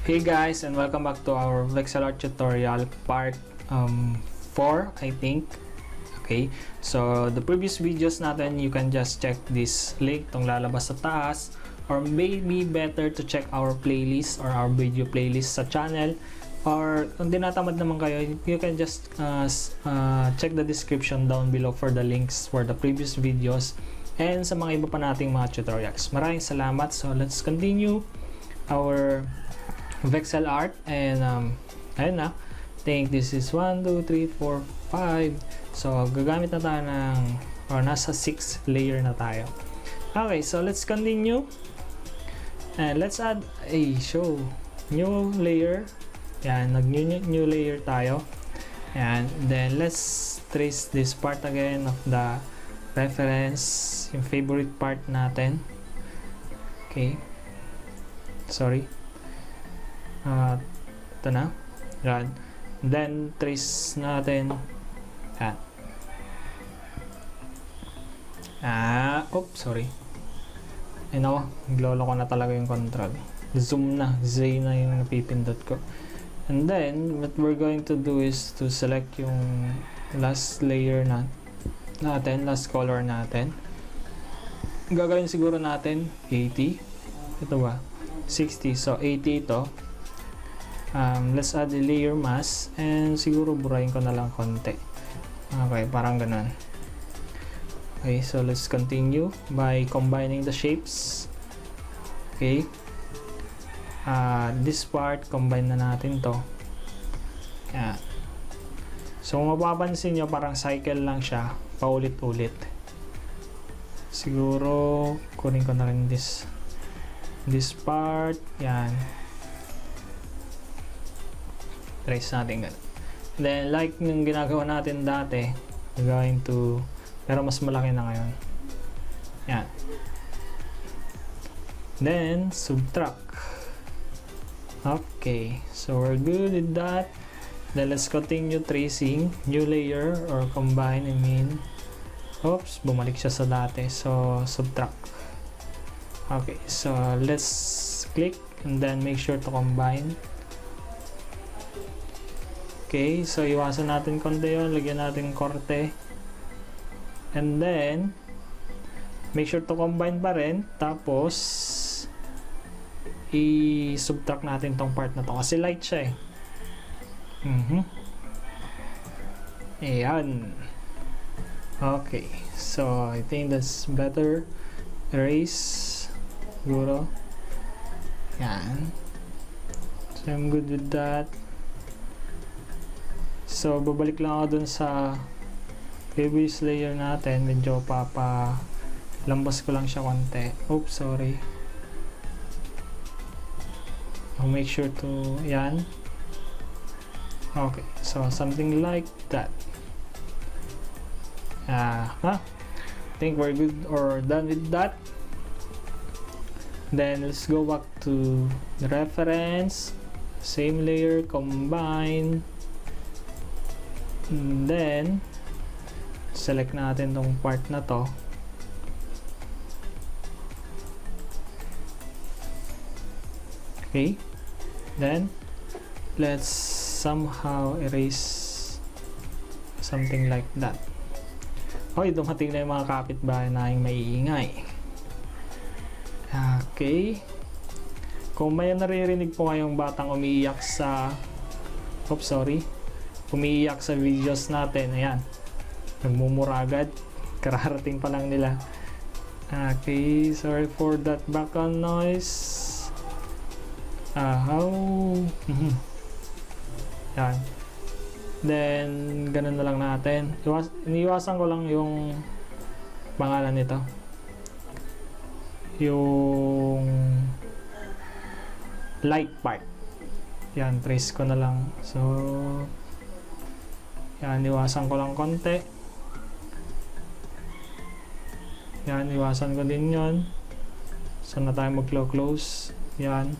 Hey guys, and welcome back to our Vexel art tutorial part 4, I think. Okay, so the previous videos natin, you can just check this link, tong lalabas sa taas, or maybe better to check our playlist or our video playlist sa channel, or kung dinatamad naman kayo, you can just check the description down below for the links for the previous videos and sa mga iba pa nating mga tutorials. Maraming salamat. So let's continue our Vexel art, and ayun na, I think this is 1, 2, 3, 4, 5. So gagamit na tayo ng, or nasa 6 layer na tayo. Okay, so let's continue and let's add a new layer. Yan, new layer tayo, and then let's trace this part again of the reference, yung favorite part natin. Okay, sorry. Ito na. Yan. Then, trace natin. Yan. Oops, sorry. Ayun ako. Naglolo ko na talaga yung control. Zoom na. Z na yung napipindot ko. And then, what we're going to do is to select yung last layer natin, last color natin. Gagawin siguro natin 80. Ito ba? 60. So, 80 ito. Let's add a layer mask, and siguro burahin ko na lang konti. Okay, parang ganun. Okay, so let's continue by combining the shapes. Okay, this part, combine na natin to. Yan. So kung mapapansin nyo, parang cycle lang siya, paulit-ulit. Siguro kunin ko na rin this part. Yan, trace natin ganun. Then, like yung ginagawa natin dati, we're going to, pero mas malaki na ngayon. Yan. Then, subtract. Okay, so we're good with that. Then, let's continue tracing. New layer, or combine, I mean. Oops, bumalik siya sa dati. So, subtract. Okay, so let's click, and then make sure to combine. Okay, so iwasan natin konti yun, lagyan natin korte, and then make sure to combine pa rin, tapos i-subtract natin tong part na to kasi light siya eh. Ayan. Okay, so I think that's better. Erase siguro. Yan, so I'm good with that. So, babalik lang ako dun sa previous layer natin. Medyo lambas ko lang siya konti. Oops, sorry. I'll make sure to, yan. Okay, so something like that. I think we're good or done with that. Then, let's go back to the reference. Same layer, combine. And then select natin tong part na to. Okay, then let's somehow erase something like that. Hoy, dumating na yung mga kapitbahay na yung maiingay. Okay, kung may naririnig po kayong batang umiiyak sa umiiyak sa videos natin, ayan, nagmumura agad, kararating pa lang nila. Okay, sorry for that background noise. Yan. Then ganun na lang natin, iniwasan ko lang yung pangalan nito, yung light part. Yan, trace ko na lang. So yan, iwasan ko lang konti. Yan, iwasan ko din yon. So na tayo mag-close. Yan,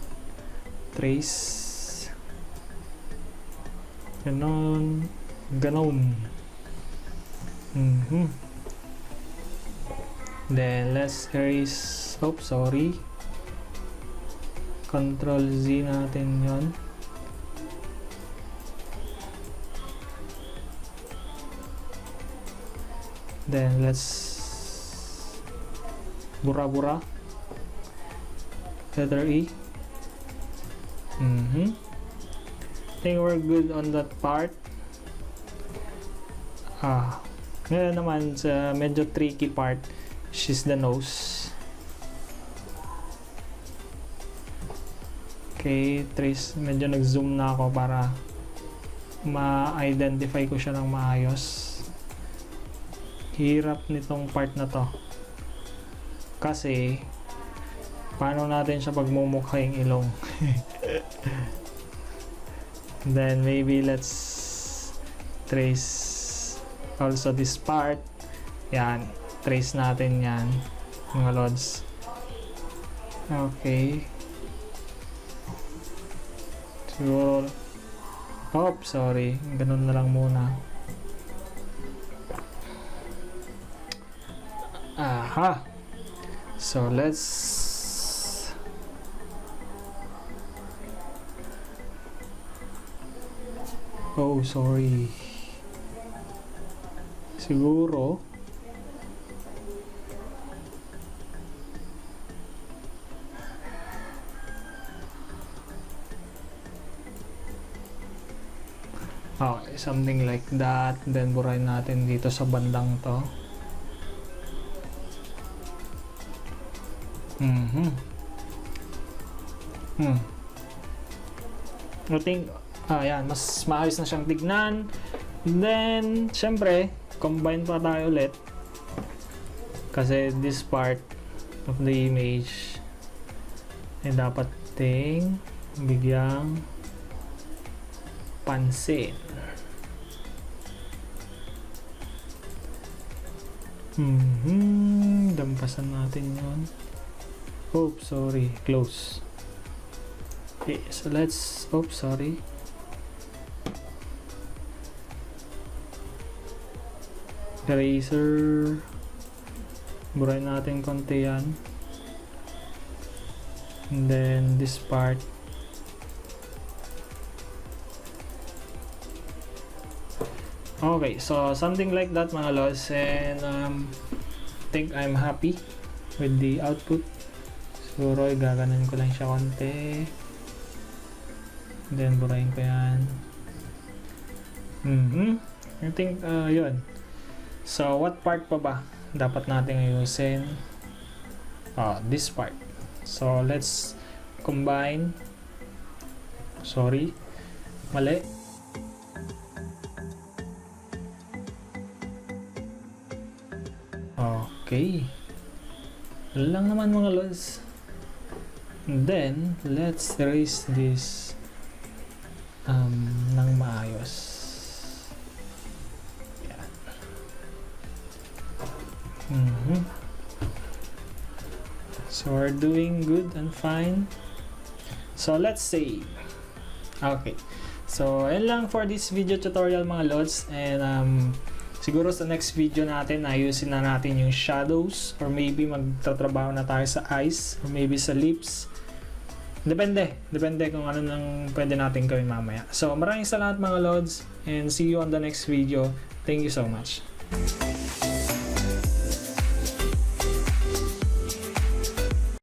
trace. Ganon. Then let's erase. Oops, sorry. Control Z natin yon. Then let's bura-bura. Letter E. I think we're good on that part. Ngayon naman sa medyo tricky part, she's the nose. Okay, trace, medyo nag-zoom na ako para ma-identify ko siya ng maayos. Hirap nitong part na to. Kasi, paano natin siya pagmumukha yung ilong? Then, maybe let's trace also this part. Yan, trace natin yan, mga lods. Okay. Siguro, sorry, ganun na lang muna. Aha! So, let's sorry. Siguro okay, something like that. Then burahin natin dito sa bandang to. I think yan, mas maayos na siyang tignan. Then syempre combine pa tayo ulit kasi this part of the image ay dapat ting bigyang pansin. Dampasan natin yon. Sorry, close. Okay, so let's sorry. Eraser. Burahin natin konti yan. And then this part. Okay, so something like that mga lods, and think I'm happy with the output. Siguro gaganan ko lang siya konti. Then burahin ko yan. I think yun. So what part pa ba dapat natin ayusin? This part. So let's combine. Sorry, mali. Okay, lang naman mga lods. And then let's erase this ng maayos. So we're doing good and fine. So let's save. Okay, so ayun lang for this video tutorial mga lods, and siguro sa next video natin ayusin na natin yung shadows, or maybe magtatrabaho na tayo sa eyes, or maybe sa lips. Depende kung ano nang pwede natin gawin mamaya. So maraming salamat mga lods, and see you on the next video. Thank you so much.